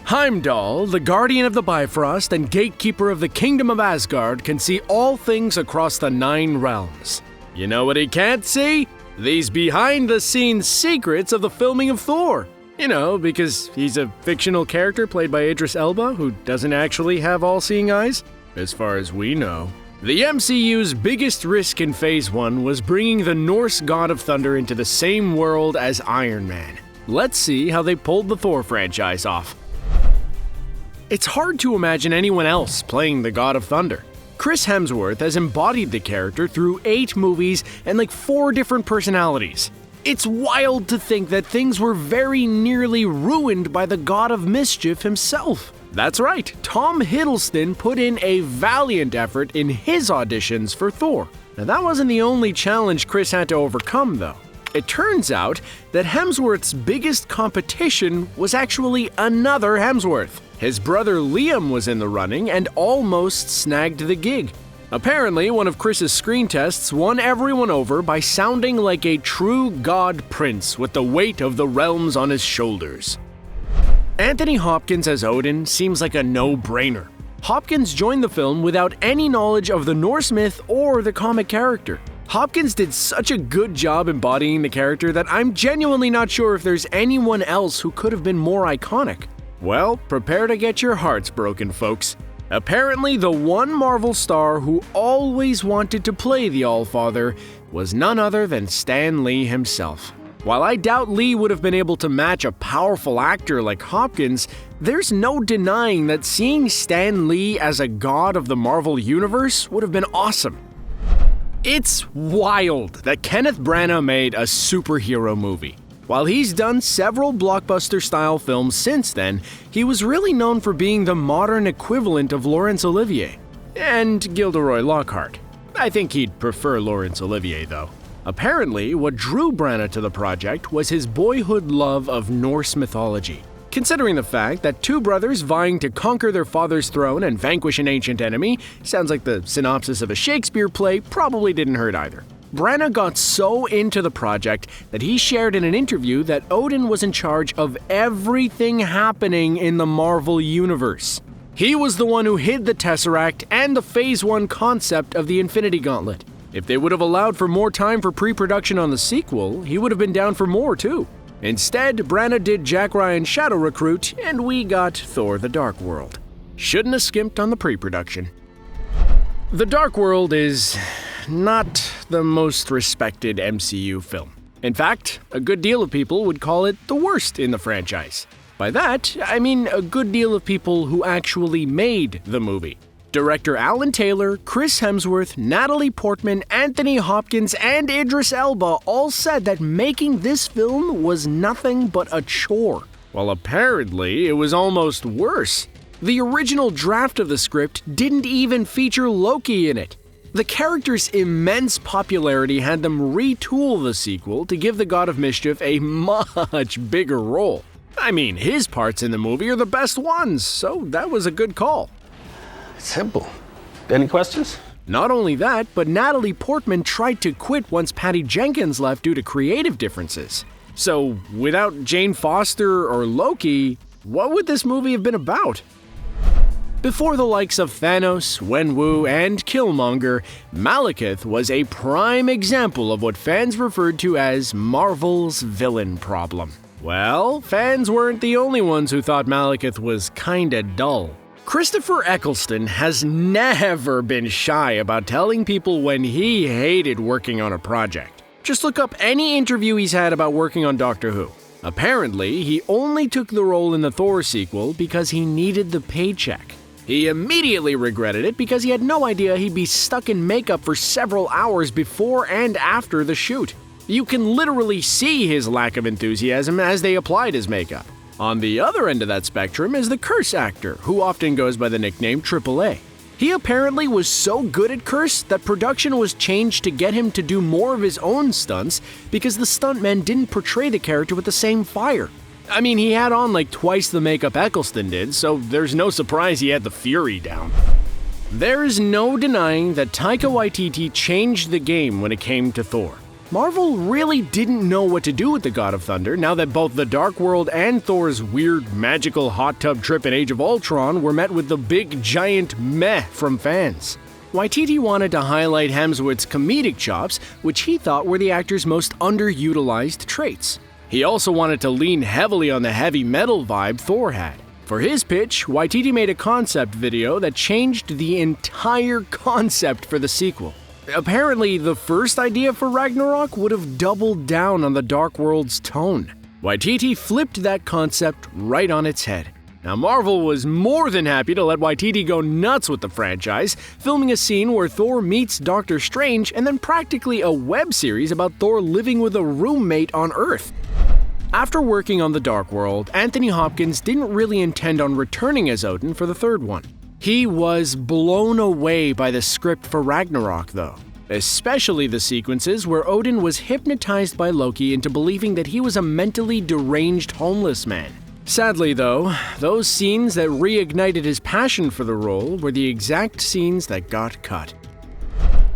Heimdall, the guardian of the Bifrost and gatekeeper of the kingdom of Asgard, can see all things across the 9 realms. You know what he can't see? These behind-the-scenes secrets of the filming of Thor. You know, because he's a fictional character played by Idris Elba who doesn't actually have all-seeing eyes, as far as we know. The MCU's biggest risk in Phase 1 was bringing the Norse god of thunder into the same world as Iron Man. Let's see how they pulled the Thor franchise off. It's hard to imagine anyone else playing the god of thunder. Chris Hemsworth has embodied the character through 8 movies and like 4 different personalities. It's wild to think that things were very nearly ruined by the god of mischief himself. That's right, Tom Hiddleston put in a valiant effort in his auditions for Thor. Now that wasn't the only challenge Chris had to overcome though. It turns out that Hemsworth's biggest competition was actually another Hemsworth. His brother Liam was in the running and almost snagged the gig. Apparently, one of Chris's screen tests won everyone over by sounding like a true god prince with the weight of the realms on his shoulders. Anthony Hopkins as Odin seems like a no-brainer. Hopkins joined the film without any knowledge of the Norse myth or the comic character. Hopkins did such a good job embodying the character that I'm genuinely not sure if there's anyone else who could have been more iconic. Well, prepare to get your hearts broken, folks. Apparently, the one Marvel star who always wanted to play the Alfather was none other than Stan Lee himself. While I doubt Lee would have been able to match a powerful actor like Hopkins, there's no denying that seeing Stan Lee as a god of the Marvel Universe would have been awesome. It's wild that Kenneth Branagh made a superhero movie. While he's done several blockbuster-style films since then, he was really known for being the modern equivalent of Laurence Olivier. And Gilderoy Lockhart. I think he'd prefer Laurence Olivier, though. Apparently, what drew Branagh to the project was his boyhood love of Norse mythology. Considering the fact that 2 brothers vying to conquer their father's throne and vanquish an ancient enemy sounds like the synopsis of a Shakespeare play, probably didn't hurt either. Branagh got so into the project that he shared in an interview that Odin was in charge of everything happening in the Marvel Universe. He was the one who hid the Tesseract and the Phase 1 concept of the Infinity Gauntlet. If they would have allowed for more time for pre-production on the sequel, he would have been down for more too. Instead, Branagh did Jack Ryan's Shadow Recruit, and we got Thor: The Dark World. Shouldn't have skimped on the pre-production. The Dark World is not the most respected MCU film. In fact, a good deal of people would call it the worst in the franchise. By that, I mean a good deal of people who actually made the movie. Director Alan Taylor, Chris Hemsworth, Natalie Portman, Anthony Hopkins, and Idris Elba all said that making this film was nothing but a chore. Well, apparently, it was almost worse. The original draft of the script didn't even feature Loki in it. The character's immense popularity had them retool the sequel to give the God of Mischief a much bigger role. I mean, his parts in the movie are the best ones, so that was a good call. Simple. Any questions? Not only that, but Natalie Portman tried to quit once Patty Jenkins left due to creative differences. So, without Jane Foster or Loki, what would this movie have been about? Before the likes of Thanos, Wenwu, and Killmonger, Malekith was a prime example of what fans referred to as Marvel's villain problem. Well, fans weren't the only ones who thought Malekith was kinda dull. Christopher Eccleston has never been shy about telling people when he hated working on a project. Just look up any interview he's had about working on Doctor Who. Apparently, he only took the role in the Thor sequel because he needed the paycheck. He immediately regretted it because he had no idea he'd be stuck in makeup for several hours before and after the shoot. You can literally see his lack of enthusiasm as they applied his makeup. On the other end of that spectrum is the Curse actor, who often goes by the nickname AAA. He apparently was so good at Curse that production was changed to get him to do more of his own stunts because the stuntmen didn't portray the character with the same fire. I mean, he had on like twice the makeup Eccleston did, so there's no surprise he had the fury down. There is no denying that Taika Watiti changed the game when it came to Thor. Marvel really didn't know what to do with the God of Thunder now that both the Dark World and Thor's weird magical hot tub trip in Age of Ultron were met with the big giant meh from fans. Watiti wanted to highlight Hemsworth's comedic chops, which he thought were the actor's most underutilized traits. He also wanted to lean heavily on the heavy metal vibe Thor had. For his pitch, Watiti made a concept video that changed the entire concept for the sequel. Apparently, the first idea for Ragnarok would have doubled down on the Dark World's tone. Watiti flipped that concept right on its head. Now, Marvel was more than happy to let Watiti go nuts with the franchise, filming a scene where Thor meets Doctor Strange and then practically a web series about Thor living with a roommate on Earth. After working on the Dark World, Anthony Hopkins didn't really intend on returning as Odin for the third one. He was blown away by the script for Ragnarok, though, especially the sequences where Odin was hypnotized by Loki into believing that he was a mentally deranged homeless man. Sadly, though, those scenes that reignited his passion for the role were the exact scenes that got cut.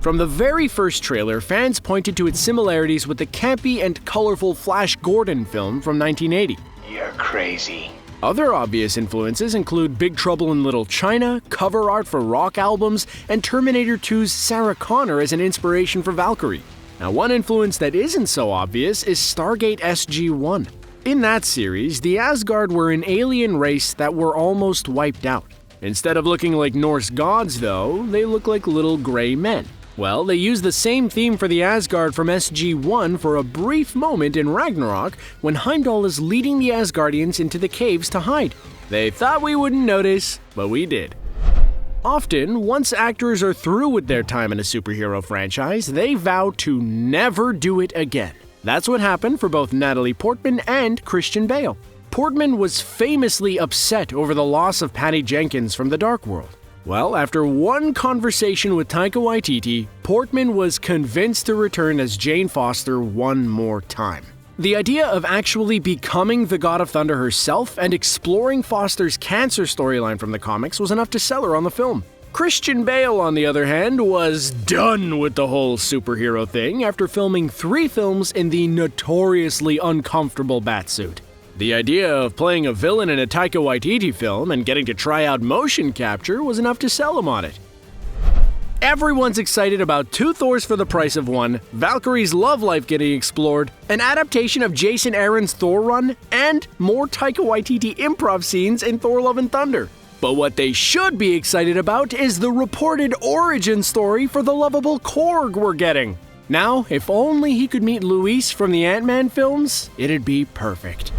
From the very first trailer, fans pointed to its similarities with the campy and colorful Flash Gordon film from 1980. You're crazy. Other obvious influences include Big Trouble in Little China, cover art for rock albums, and Terminator 2's Sarah Connor as an inspiration for Valkyrie. Now, one influence that isn't so obvious is Stargate SG-1. In that series, the Asgard were an alien race that were almost wiped out. Instead of looking like Norse gods, though, they look like little gray men. Well, they used the same theme for the Asgard from SG-1 for a brief moment in Ragnarok when Heimdall is leading the Asgardians into the caves to hide. They thought we wouldn't notice, but we did. Often, once actors are through with their time in a superhero franchise, they vow to never do it again. That's what happened for both Natalie Portman and Christian Bale. Portman was famously upset over the loss of Patty Jenkins from the Dark World. Well, after one conversation with Taika Watiti, Portman was convinced to return as Jane Foster one more time. The idea of actually becoming the God of Thunder herself and exploring Foster's cancer storyline from the comics was enough to sell her on the film. Christian Bale, on the other hand, was done with the whole superhero thing after filming 3 films in the notoriously uncomfortable batsuit. The idea of playing a villain in a Taika Waititi film and getting to try out motion capture was enough to sell him on it. Everyone's excited about 2 Thors for the price of 1, Valkyrie's love life getting explored, an adaptation of Jason Aaron's Thor run, and more Taika Waititi improv scenes in Thor Love and Thunder. But what they should be excited about is the reported origin story for the lovable Korg we're getting. Now, if only he could meet Luis from the Ant-Man films, it'd be perfect.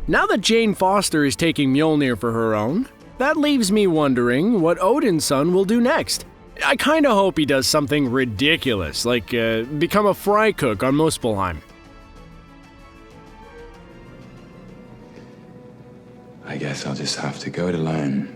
Now that Jane Foster is taking Mjolnir for her own, that leaves me wondering what Odinson will do next. I kinda hope he does something ridiculous, like become a fry cook on Muspelheim. I guess I'll just have to go it alone.